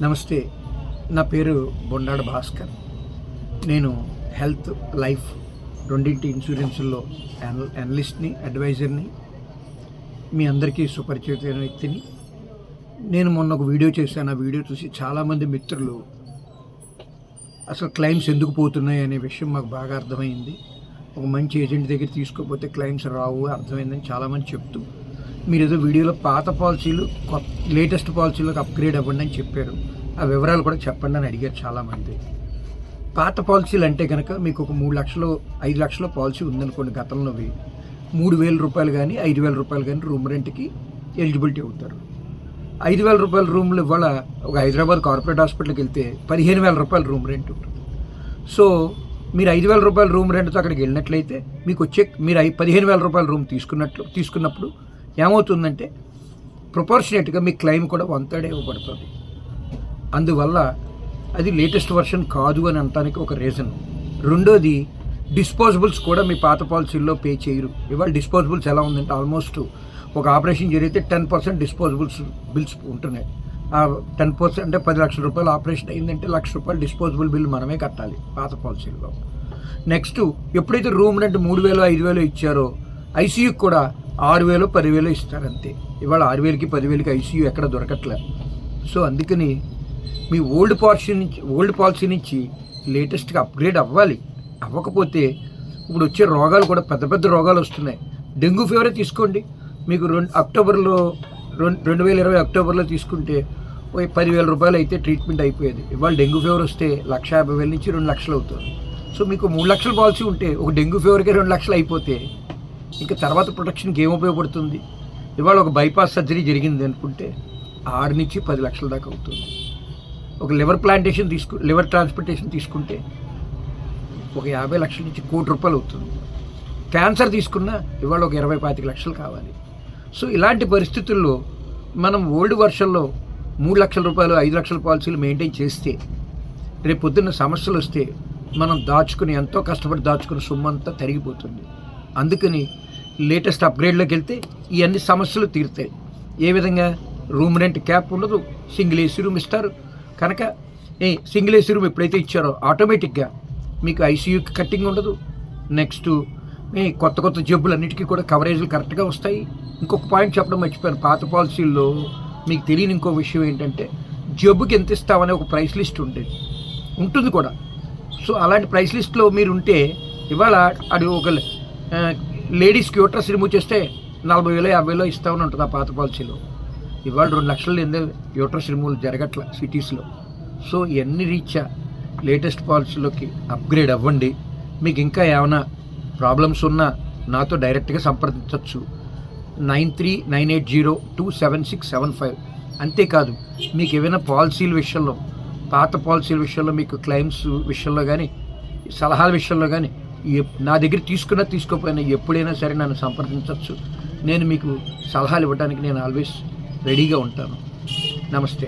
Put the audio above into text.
నమస్తే. నా పేరు బొండాడ భాస్కర్. నేను హెల్త్, లైఫ్ రెండింటి ఇన్సూరెన్సుల్లో అనలిస్ట్ని, అడ్వైజర్ని. మీ అందరికీ సుపరిచితమైన వ్యక్తిని. నేను మొన్న ఒక వీడియో చేశాను. ఆ వీడియో చూసి చాలామంది మిత్రులు అసలు క్లెయిమ్స్ ఎందుకు పోతున్నాయి అనే విషయం మాకు బాగా అర్థమైంది. ఒక మంచి ఏజెంట్ దగ్గర తీసుకోకపోతే క్లెయిమ్స్ రావు అర్థమైందని చాలామంది చెప్తూ, మీరు ఏదో వీడియోలో పాత పాలసీలు లేటెస్ట్ పాలసీలకు అప్గ్రేడ్ అవ్వండి అని చెప్పారు. ఆ వివరాలు కూడా చెప్పండి అని అడిగారు చాలామంది. పాత పాలసీలు అంటే కనుక మీకు ఒక 3 లక్షలు 5 లక్షల పాలసీ ఉందనుకోండి, గతంలోవి 3,000 రూపాయలు కానీ 5,000 రూపాయలు కానీ రూమ్ రెంట్కి ఎలిజిబిలిటీ అవుతారు. 5,000 రూపాయల రూమ్లు ఇవాళ ఒక హైదరాబాద్ కార్పొరేట్ హాస్పిటల్కి వెళ్తే 15,000 రూపాయల రూమ్ రెంట్ ఉంటుంది. సో మీరు 5,000 రూపాయల రూమ్ రెంట్తో అక్కడికి వెళ్ళినట్లయితే మీకు మీరు 15,000 రూపాయల రూమ్ తీసుకున్నప్పుడు ఏమవుతుందంటే ప్రొపోర్షనేట్గా మీ క్లెయిమ్ కూడా 1/3 ఇవ్వబడుతుంది. అందువల్ల అది లేటెస్ట్ వర్షన్ కాదు అని అనడానికి ఒక రీజన్. రెండోది, డిస్పోజబుల్స్ కూడా మీ పాత పాలసీల్లో పే చేయరు. ఇవాళ డిస్పోజబుల్స్ ఎలా ఉందంటే ఆల్మోస్ట్ ఒక ఆపరేషన్ జరిగితే 10% డిస్పోజబుల్స్ బిల్స్ ఉంటున్నాయి. ఆ 10% అంటే 10 లక్షల రూపాయలు ఆపరేషన్ అయిందంటే 1,00,000 రూపాయలు డిస్పోజబుల్ బిల్ మనమే కట్టాలి పాత పాలసీల్లో. నెక్స్ట్, ఎప్పుడైతే రూమ్ రెంట్ 3,000 5,000 ఇచ్చారో ఐసీయూకి కూడా 6,000 10,000 ఇస్తారు అంతే. ఇవాళ 6,000కి 10,000కి ఐసీయూ ఎక్కడ దొరకట్లే. సో అందుకని మీ ఓల్డ్ పాలసీ నుంచి లేటెస్ట్గా అప్గ్రేడ్ అవ్వకపోతే ఇప్పుడు వచ్చే రోగాలు కూడా పెద్ద పెద్ద రోగాలు వస్తున్నాయి. డెంగ్యూ ఫీవరే తీసుకోండి. మీకు 2020 అక్టోబర్లో తీసుకుంటే 10,000 రూపాయలు అయితే ట్రీట్మెంట్ అయిపోయేది. ఇవాళ డెంగ్యూ ఫీవర్ వస్తే 1,50,000 నుంచి 2 లక్షలు అవుతుంది. సో మీకు 3 లక్షల పాలసీ ఉంటే ఒక డెంగ్యూ ఫీవర్కే 2 లక్షలు అయిపోతే ఇంకా తర్వాత ప్రొటెక్షన్కి ఏం ఉపయోగపడుతుంది? ఇవాళ ఒక బైపాస్ సర్జరీ జరిగింది అనుకుంటే 6 నుంచి 10 లక్షల దాకా అవుతుంది. ఒక లివర్ ట్రాన్స్ప్లాంటేషన్ తీసుకుంటే ఒక 50 లక్షల నుంచి 1 కోటి రూపాయలు అవుతుంది. క్యాన్సర్ తీసుకున్నా ఇవాళ ఒక 20-25 లక్షలు కావాలి. సో ఇలాంటి పరిస్థితుల్లో మనం ఓల్డ్ వర్షన్లో 3 లక్షల రూపాయలు 5 లక్షల పాలసీలు మెయింటైన్ చేస్తే రేపు పొద్దున్న సమస్యలు వస్తే మనం ఎంతో కష్టపడి దాచుకున్న సొమ్ము అంతా తరిగిపోతుంది. అందుకని లేటెస్ట్ అప్గ్రేడ్లోకి వెళ్తే ఇవన్నీ సమస్యలు తీరుతాయి. ఏ విధంగా? రూమ్ రెంట్ క్యాప్ ఉండదు, సింగిల్ ఏసీ రూమ్ ఇస్తారు. కనుక సింగిల్ ఏసీ రూమ్ ఎప్పుడైతే ఇచ్చారో ఆటోమేటిక్గా మీకు ఐసీయూకి కట్టింగ్ ఉండదు. నెక్స్ట్ కొత్త జబ్బులన్నిటికీ కూడా కవరేజ్లు కరెక్ట్గా వస్తాయి. ఇంకొక పాయింట్ చెప్పడం మర్చిపోయాను. పాత పాలసీల్లో మీకు తెలియని ఇంకో విషయం ఏంటంటే జబ్బుకి ఎంత ఇస్తామనే ఒక ప్రైస్ లిస్ట్ ఉంటుంది కూడా. సో అలాంటి ప్రైస్ లిస్ట్లో మీరు ఉంటే ఇవాళ అది ఒక లేడీస్కి యూట్రస్ రిమూవ్ చేస్తే 40,000 50,000 ఇస్తామని ఉంటుంది ఆ పాత పాలసీలో. ఇవాళ 2 లక్షలు యూట్రస్ రిమూవల్ జరగట్ల సిటీస్లో. సో ఇవన్నీ రీత్యా లేటెస్ట్ పాలసీలోకి అప్గ్రేడ్ అవ్వండి. మీకు ఇంకా ఏమైనా ప్రాబ్లమ్స్ ఉన్నా నాతో డైరెక్ట్గా సంప్రదించవచ్చు. 9398027675. అంతేకాదు, మీకు ఏమైనా పాలసీల విషయంలో, పాత పాలసీల విషయంలో, మీకు క్లెయిమ్స్ విషయంలో కానీ, సలహాల విషయంలో కానీ నా దగ్గర తీసుకోకపోయినా ఎప్పుడైనా సరే నన్ను సంప్రదించవచ్చు. నేను మీకు సలహాలు ఇవ్వడానికి నేను ఆల్వేస్ రెడీగా ఉంటాను. నమస్తే.